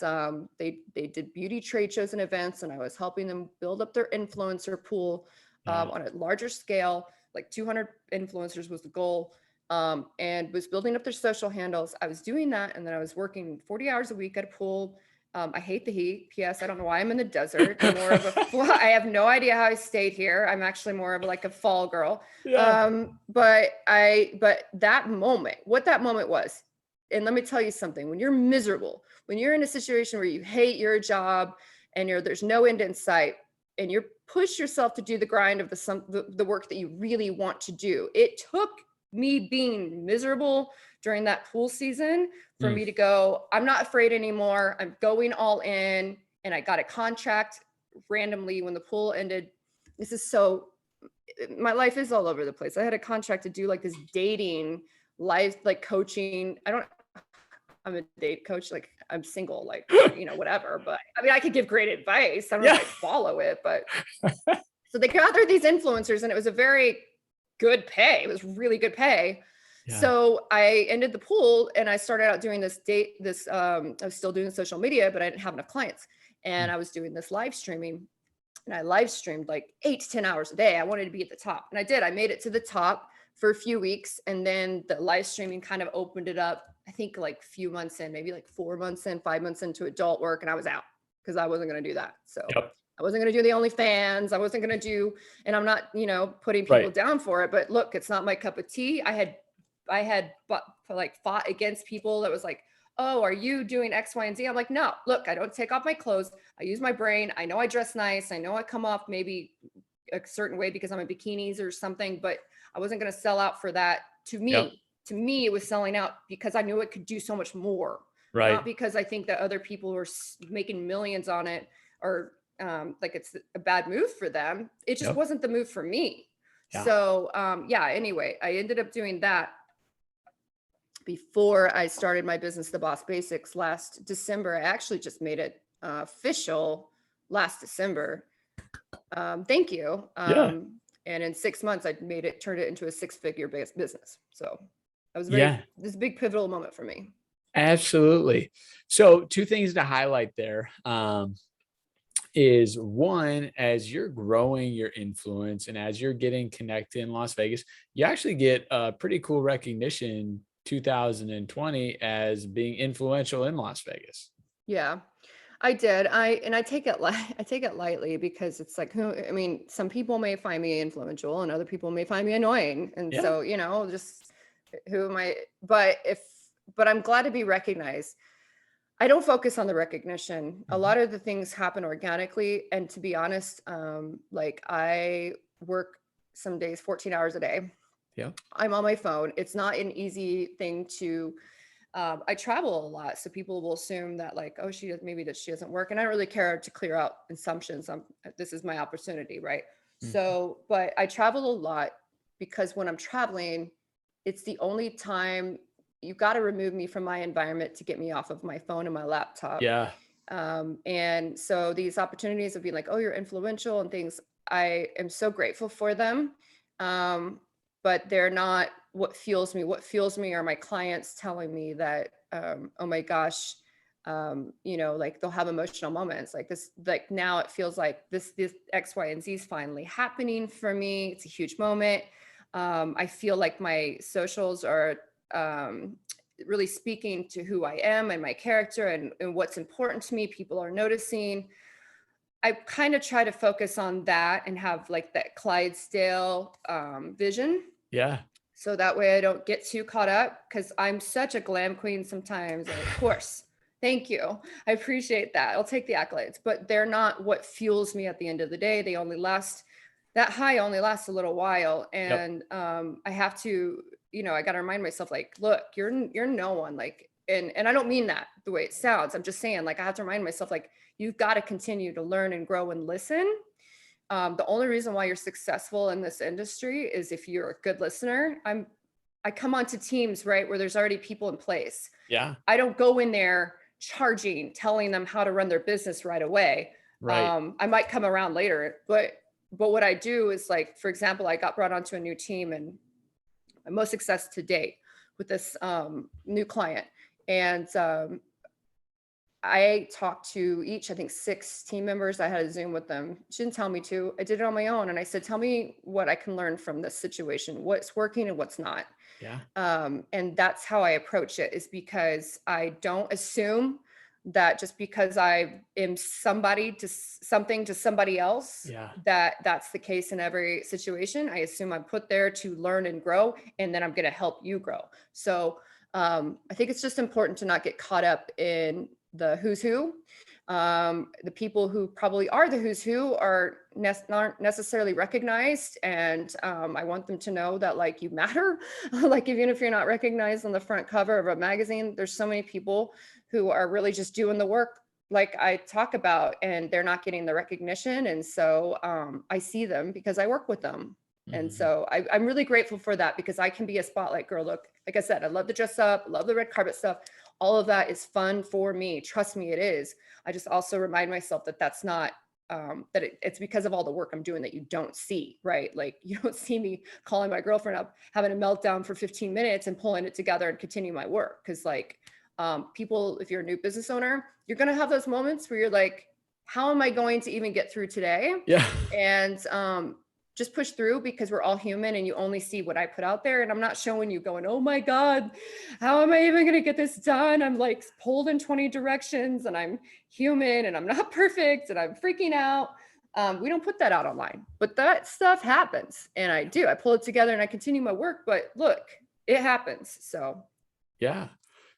they did beauty trade shows and events, and I was helping them build up their influencer pool Yeah. on a larger scale. Like 200 influencers was the goal, and was building up their social handles. I was doing that, and then I was working 40 hours a week at a pool, I hate the heat. P.S. I don't know why I'm in the desert. I'm more of a, I have no idea how I stayed here. I'm actually more of like a fall girl. Yeah. But that moment, what that moment was, and let me tell you something, when you're miserable, when you're in a situation where you hate your job and there's no end in sight, and you push yourself to do the grind of the work that you really want to do. It took me being miserable during that pool season for Mm. me to go, I'm not afraid anymore. I'm going all in. And I got a contract randomly when the pool ended. This is so, my life is all over the place. I had a contract to do like this dating life, like coaching. I'm a date coach. Like I'm single, like, whatever. But I mean, I could give great advice. I don't know if Yeah. I'd follow it, but so they gathered these influencers and it was a very good pay. It was really good pay. Yeah. So I ended the pool and I started out doing I was still doing social media, but I didn't have enough clients. And Mm. I was doing this live streaming and I live streamed like 8 to 10 hours a day. I wanted to be at the top and I did. I made it to the top for a few weeks. And then the live streaming kind of opened it up. I think like a few months in, maybe like 4 months in, 5 months into adult work. And I was out because I wasn't going to do that. So Yep. I wasn't going to do the OnlyFans. I wasn't going to do, and I'm not, putting people Right. down for it, but look, it's not my cup of tea. Fought against people that was like, oh, are you doing X, Y, and Z? I'm like, no, look, I don't take off my clothes. I use my brain. I know I dress nice. I know I come off maybe a certain way because I'm in bikinis or something, but I wasn't going to sell out for that. Yep. To me, it was selling out because I knew it could do so much more, not Right. because I think that other people were making millions on it or like it's a bad move for them. It just Yep. wasn't the move for me. Yeah. So yeah, anyway, I ended up doing that before I started my business, The Boss Basics, last December. I actually just made it official last December. Thank you. Yeah. And in 6 months, turned it into a six-figure business. So Yeah. this is a big pivotal moment for me. Absolutely. So two things to highlight there. Is one, as you're growing your influence and as you're getting connected in Las Vegas, you actually get a pretty cool recognition 2020 as being influential in Las Vegas. Yeah, I did. I take it I take it lightly because it's like I mean, some people may find me influential and other people may find me annoying. And Yeah. so, just who am I? But I'm glad to be recognized. I don't focus on the recognition. A Mhm. lot of the things happen organically. And to be honest, like I work some days 14 hours a day. Yeah. I'm on my phone. It's not an easy thing to I travel a lot, so people will assume that like, oh, maybe that she doesn't work, and I don't really care to clear out assumptions. This is my opportunity, right? Mhm. So, but I travel a lot because when I'm traveling, it's the only time you've got to remove me from my environment to get me off of my phone and my laptop. Yeah. And so these opportunities of being like, oh, you're influential and things, I am so grateful for them. Um, but they're not what fuels me. What fuels me are my clients telling me that, oh my gosh, like they'll have emotional moments like this. Like now it feels like this X, Y, and Z is finally happening for me. It's a huge moment. I feel like my socials are really speaking to who I am and my character and what's important to me. People are noticing. I kind of try to focus on that and have like that Clydesdale vision. Yeah. So that way I don't get too caught up because I'm such a glam queen sometimes. And of course, thank you. I appreciate that. I'll take the accolades, but they're not what fuels me at the end of the day. That high only lasts a little while. Yep. And I have to, I got to remind myself like, look, you're no one like, and I don't mean that the way it sounds. I'm just saying like, I have to remind myself like, you've got to continue to learn and grow and listen. The only reason why you're successful in this industry is if you're a good listener. I come onto teams, right, where there's already people in place. Yeah. I don't go in there telling them how to run their business right away. Right. I might come around later, but what I do is like, for example, I got brought onto a new team and my most success to date with this new client. And I talked to each, I think 6 team members. I had a Zoom with them. She didn't tell me to. I did it on my own. And I said, tell me what I can learn from this situation, what's working and what's not. Yeah. And that's how I approach it is because I don't assume. that just because I am somebody to something to somebody else, Yeah. that that's the case in every situation. I assume I'm put there to learn and grow, and then I'm going to help you grow. So I think it's just important to not get caught up in the who's who. The people who probably are the who's who are aren't necessarily recognized, and I want them to know that like you matter. Like even if you're not recognized on the front cover of a magazine, there's so many people who are really just doing the work like I talk about, and they're not getting the recognition. And so I see them because I work with them. And Mhm. so I'm really grateful for that, because I can be a spotlight girl. Look, like I said, I love to dress up, love the red carpet stuff. All of that is fun for me. Trust me, it is. I just also remind myself that that's not, that it's because of all the work I'm doing that you don't see, right? Like you don't see me calling my girlfriend up, having a meltdown for 15 minutes and pulling it together and continue my work. Cause like people, if you're a new business owner, you're going to have those moments where you're like, how am I going to even get through today? Yeah. And just push through, because we're all human and you only see what I put out there. And I'm not showing you going, oh my God, how am I even going to get this done? I'm like pulled in 20 directions and I'm human and I'm not perfect and I'm freaking out. We don't put that out online, but that stuff happens. And I do, I pull it together and I continue my work, but look, it happens. So Yeah.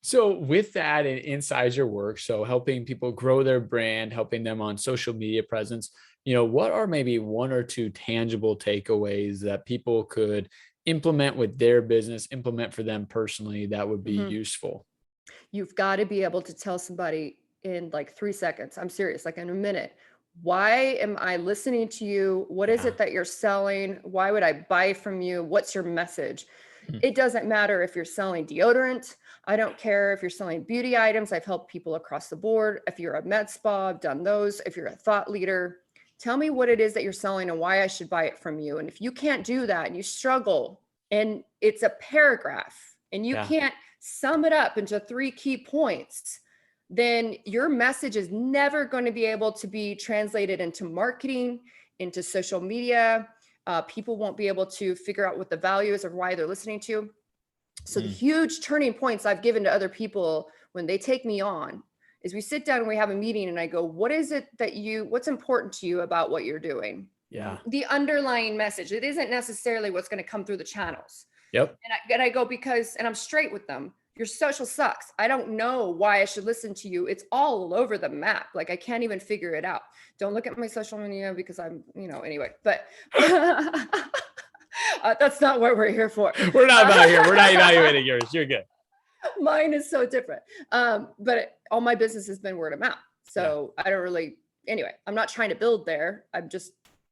So with that and inside your work, so helping people grow their brand, helping them on social media presence, what are maybe one or two tangible takeaways that people could implement with their business, implement for them personally that would be mhm. useful? You've got to be able to tell somebody in like 3 seconds. I'm serious, like in a minute. Why am I listening to you? What is Yeah. it that you're selling? Why would I buy from you? What's your message? Mm. It doesn't matter if you're selling deodorant. I don't care if you're selling beauty items. I've helped people across the board. If you're a med spa, I've done those. If you're a thought leader, tell me what it is that you're selling and why I should buy it from you. And if you can't do that and you struggle and it's a paragraph and you Yeah. can't sum it up into 3 key points, then your message is never going to be able to be translated into marketing, into social media. People won't be able to figure out what the value is or why they're listening to you. So the Mm. huge turning points I've given to other people when they take me on is we sit down and we have a meeting and I go, what is it that what's important to you about what you're doing? Yeah. The underlying message. It isn't necessarily what's going to come through the channels. Yep. And I go, because, and I'm straight with them, your social sucks. I don't know why I should listen to you. It's all over the map. Like I can't even figure it out. Don't look at my social media because I'm, anyway, but that's not what we're here for. We're not about here. We're not evaluating yours. You're good. Mine is so different. But all my business has been word of mouth. Yeah. So I don't really, anyway, I'm not trying to build there.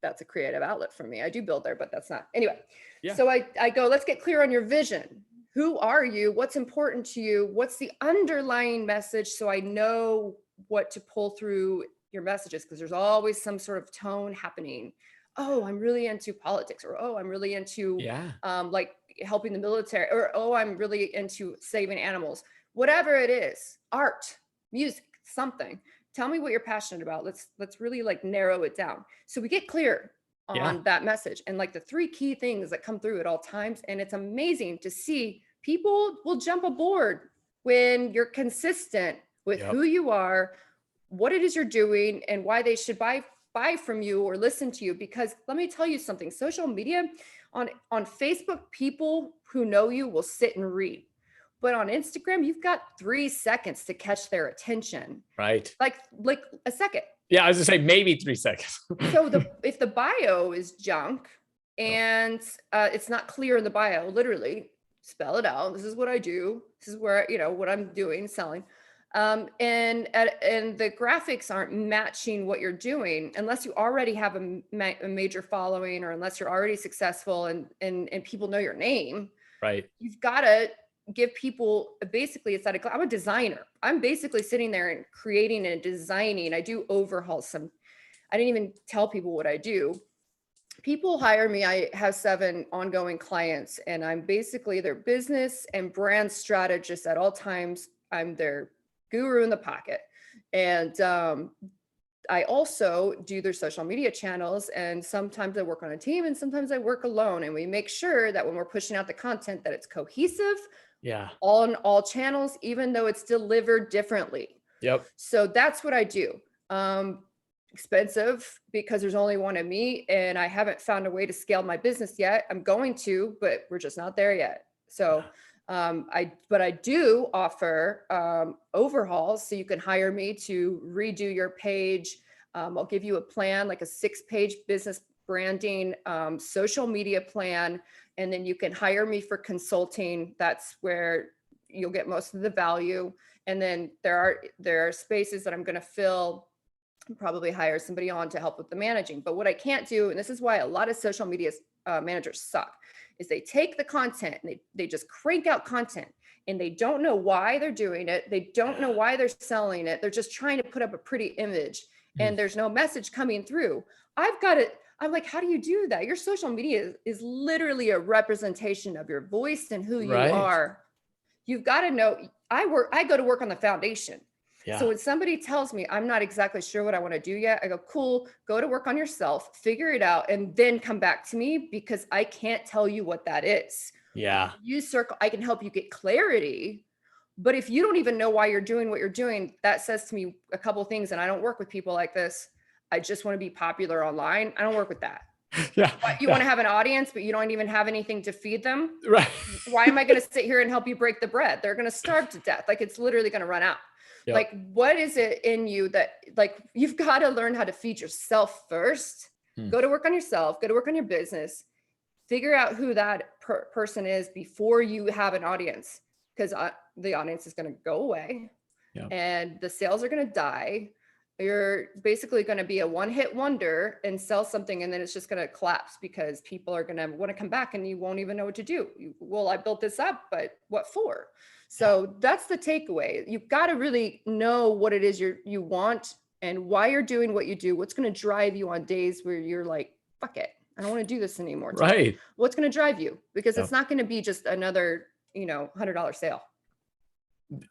That's a creative outlet for me. I do build there, but that's not, anyway. Yeah. So I go, let's get clear on your vision. Who are you? What's important to you? What's the underlying message? So I know what to pull through your messages, because there's always some sort of tone happening. Oh, I'm really into politics, or oh, I'm really into Yeah. like helping the military, or oh, I'm really into saving animals. Whatever it is, art, music, something. Tell me what you're passionate about. Let's really like narrow it down. So we get clear Yeah. on that message and like the 3 key things that come through at all times. And it's amazing to see people will jump aboard when you're consistent with Yep. who you are, what it is you're doing, and why they should buy from you or listen to you. Because let me tell you something, social media, on Facebook, people who know you will sit and read. But on Instagram, you've got 3 seconds to catch their attention. Right. Like a second. Yeah. I was gonna say maybe 3 seconds. So if the bio is junk Yep. and it's not clear in the bio, literally spell it out. This is what I do. This is where, what I'm doing, selling. And the graphics aren't matching what you're doing, unless you already have a major following, or unless you're already successful and people know your name. Right. You've got to give people, basically it's that I'm a designer. I'm basically sitting there and creating and designing. I do overhauls. I didn't even tell people what I do. People hire me. I have 7 ongoing clients, and I'm basically their business and brand strategist at all times. I'm their guru in the pocket. And I also do their social media channels, and sometimes I work on a team and sometimes I work alone. And we make sure that when we're pushing out the content, that it's cohesive Yeah. on all channels, even though it's delivered differently. Yep. So that's what I do. Expensive because there's only one of me and I haven't found a way to scale my business yet. I'm going to, but we're just not there yet. So but I do offer overhauls, so you can hire me to redo your page. I'll give you a plan, like a 6-page business branding, social media plan, and then you can hire me for consulting. That's where you'll get most of the value. And then there are spaces that I'm going to fill, probably hire somebody on to help with the managing. But what I can't do, and this is why a lot of social media managers suck, is they take the content and they just crank out content, and they don't know why they're doing it. They don't know why they're selling it. They're just trying to put up a pretty image, Mm. and there's no message coming through. I've got it. I'm like, how do you do that? Your social media is literally a representation of your voice and who you Right. are. You've got to know. I go to work on the foundation. So Yeah. when somebody tells me I'm not exactly sure what I want to do yet, I go, cool, go to work on yourself, figure it out, and then come back to me, because I can't tell you what that is. Yeah. Use circle, I can help you get clarity. But if you don't even know why you're doing what you're doing, that says to me a couple of things. And I don't work with people like this. I just want to be popular online. I don't work with that. Yeah. You want to have an audience, but you don't even have anything to feed them. Right. Why am I going to sit here and help you break the bread? They're going to starve to death. Like, it's literally going to run out. Yep. Like, what is it in you that, like, you've got to learn how to feed yourself first. Go to work on yourself, go to work on your business, figure out who that person is before you have an audience, because the audience is going to go away. Yep. And the sales are going to die. You're basically going to be a one-hit wonder and sell something, and then it's just going to collapse because people are going to want to come back and you won't even know what to do. Well, I built this up, but what for? So that's the takeaway. You've got to really know what it is you want and why you're doing what you do. What's going to drive you on days where you're like, fuck it, I don't want to do this anymore today. Right. What's going to drive you? Because Yep. it's not going to be just another, $100 sale.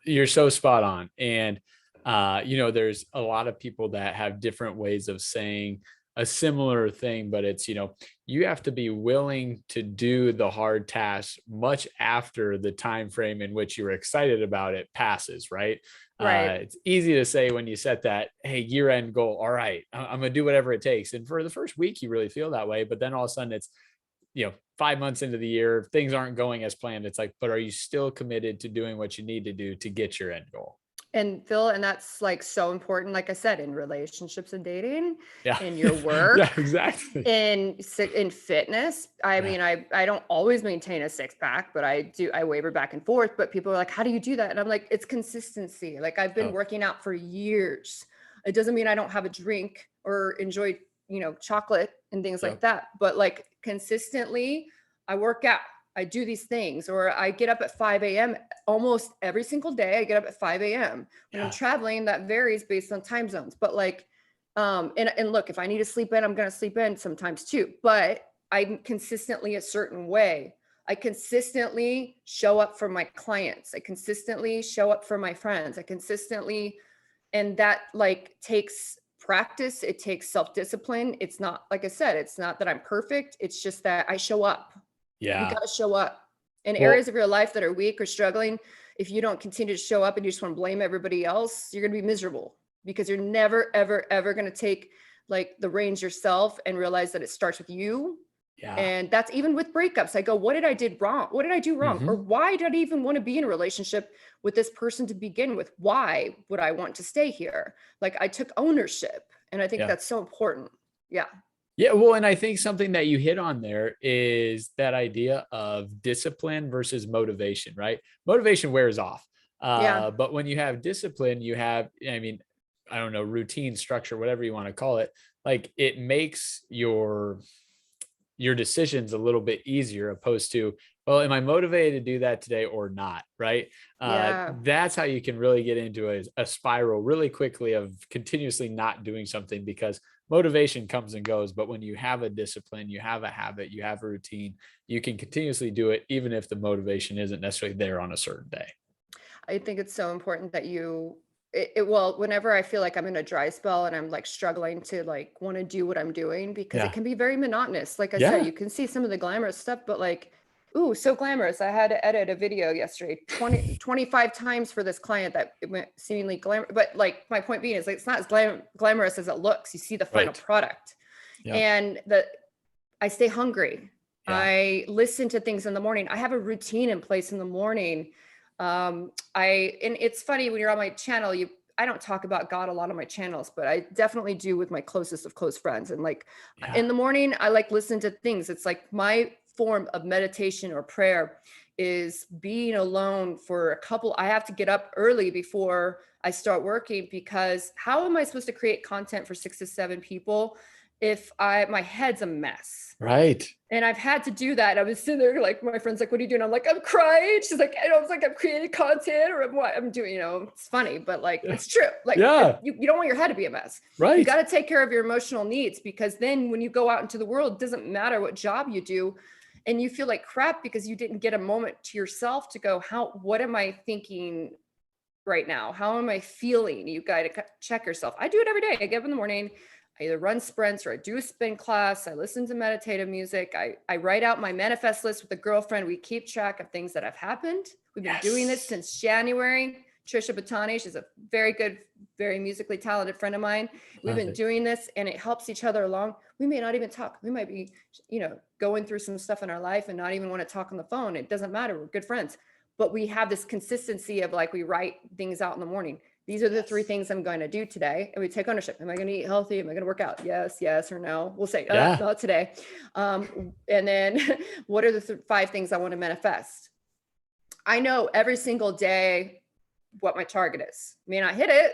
You're so spot on. And, there's a lot of people that have different ways of saying a similar thing, but it's, you have to be willing to do the hard tasks much after the time frame in which you were excited about it passes, right? Right. It's easy to say when you set that, hey, year-end goal, all right, I'm gonna do whatever it takes. And for the first week, you really feel that way, but then all of a sudden it's, 5 months into the year, things aren't going as planned. It's like, but are you still committed to doing what you need to do to get your end goal? And Phil, and that's like so important, like I said, in relationships and dating, Yeah. in your Yeah, work, exactly. in fitness. I Yeah. mean, I don't always maintain a six pack, but I waver back and forth. But people are like, how do you do that? And I'm like, it's consistency. Like, I've been Oh, working out for years. It doesn't mean I don't have a drink or enjoy, chocolate and things like yep. that. But like, consistently, I work out. I do these things, or I get up at 5 a.m. almost every single day. I get up at 5 a.m. When I'm Yeah. traveling, that varies based on time zones. But like, and look, if I need to sleep in, I'm going to sleep in sometimes too, but I'm consistently a certain way. I consistently show up for my clients. I consistently show up for my friends. And that like takes practice. It takes self-discipline. It's not, like I said, it's not that I'm perfect. It's just that I show up. You Yeah. got to show up in Well, areas of your life that are weak or struggling. If you don't continue to show up and you just want to blame everybody else, you're going to be miserable, because you're never, ever, ever going to take like the reins yourself and realize that it starts with you. yeah. And that's even with breakups. I go, what did I did wrong? What did I do wrong? Or Hmm. why did I even want to be in a relationship with this person to begin with? Why would I want to stay here? Like, I took ownership. And I think Yeah. that's so important. Yeah. Yeah. Well, and I think something that you hit on there is that idea of discipline versus motivation, right? Motivation wears off. Yeah. But when you have discipline, you have, I don't know, routine, structure, whatever you want to call it, like it makes your decisions a little bit easier, opposed to, well, am I motivated to do that today or not? Right. Yeah. That's how you can really get into a spiral really quickly of continuously not doing something, because motivation comes and goes. But when you have a discipline, you have a habit, you have a routine, you can continuously do it, even if the motivation isn't necessarily there on a certain day. I think it's so important that well, whenever I feel like I'm in a dry spell and I'm like struggling to like want to do what I'm doing, because it Yeah. can be very monotonous. Like I said, Yeah. you can see some of the glamorous stuff, but like, Ooh, so glamorous. I had to edit a video yesterday 25 times for this client that it went seemingly glamorous. But like my point being is like it's not as glamorous as it looks. You see the final Right. product. Yep. And I stay hungry. Yeah. I listen to things in the morning. I have a routine in place in the morning. And it's funny when you're on my channel, I don't talk about God a lot on my channels, but I definitely do with my closest of close friends. And like Yeah. in the morning, I like listen to things. It's like my form of meditation or prayer is being alone for a couple. I have to get up early before I start working because how am I supposed to create content for 6 to 7 people if my head's a mess? Right. And I've had to do that. I was sitting there like my friend's like, "What are you doing?" I'm like, "I'm crying." She's like, "I don't it's like I'm creating content or what I'm doing." It's funny, but like Yeah. it's true. Like Yeah. you don't want your head to be a mess. You Right. got to take care of your emotional needs because then when you go out into the world, it doesn't matter what job you do, and you feel like crap because you didn't get a moment to yourself to go, what am I thinking right now? How am I feeling? You got to check yourself. I do it every day. I get up in the morning. I either run sprints or I do a spin class. I listen to meditative music. I write out my manifest list with a girlfriend. We keep track of things that have happened. We've been doing this Yes. since January. Trisha Batani, she's a very good, very musically talented friend of mine. We've Love been it. doing this and it helps each other along. We may not even talk. We might be, going through some stuff in our life and not even want to talk on the phone. It doesn't matter. We're good friends. But we have this consistency of like we write things out in the morning. These are the 3 Yes. things I'm going to do today. And we take ownership. Am I going to eat healthy? Am I going to work out? Yes, yes, or no. We'll say, Yeah. not today. And then what are the 5 things I want to manifest? I know every single day what my target is. May not hit it,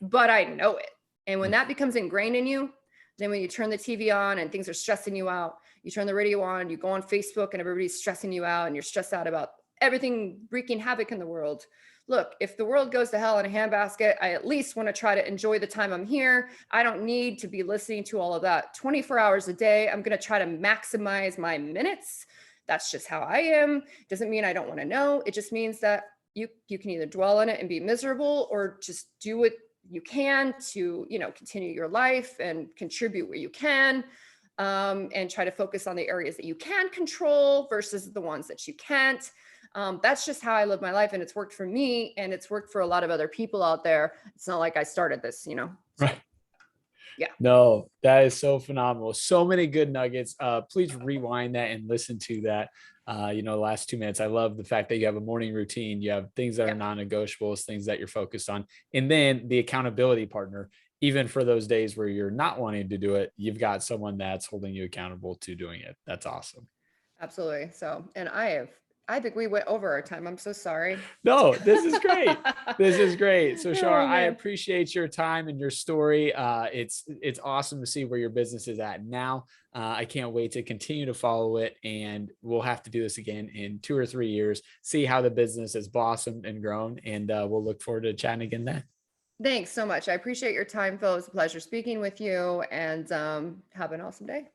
but I know it. And when Mm. that becomes ingrained in you, then when you turn the TV on and things are stressing you out, you turn the radio on, you go on Facebook and everybody's stressing you out and you're stressed out about everything wreaking havoc in the world. Look, if the world goes to hell in a handbasket, I at least want to try to enjoy the time I'm here. I don't need to be listening to all of that 24 hours a day. I'm going to try to maximize my minutes. That's just how I am. Doesn't mean I don't want to know. It just means that you can either dwell in it and be miserable or just do what you can to continue your life and contribute where you can, and try to focus on the areas that you can control versus the ones that you can't. That's just how I live my life, and it's worked for me, and it's worked for a lot of other people out there. It's not like I started this. So Right. yeah. No, that is so phenomenal. So many good nuggets. Please rewind that and listen to that. The last 2 minutes. I love the fact that you have a morning routine. You have things that are Yeah. non-negotiables, things that you're focused on, and then the accountability partner. Even for those days where you're not wanting to do it, you've got someone that's holding you accountable to doing it. That's awesome. Absolutely. So, and I think we went over our time. I'm so sorry. No, this is great. This is great. So, Shar, Oh I man. appreciate your time and your story. It's awesome to see where your business is at now. I can't wait to continue to follow it, and we'll have to do this again in 2 or 3 years. See how the business has blossomed and grown, and we'll look forward to chatting again then. Thanks so much. I appreciate your time, Phil. It was a pleasure speaking with you and have an awesome day.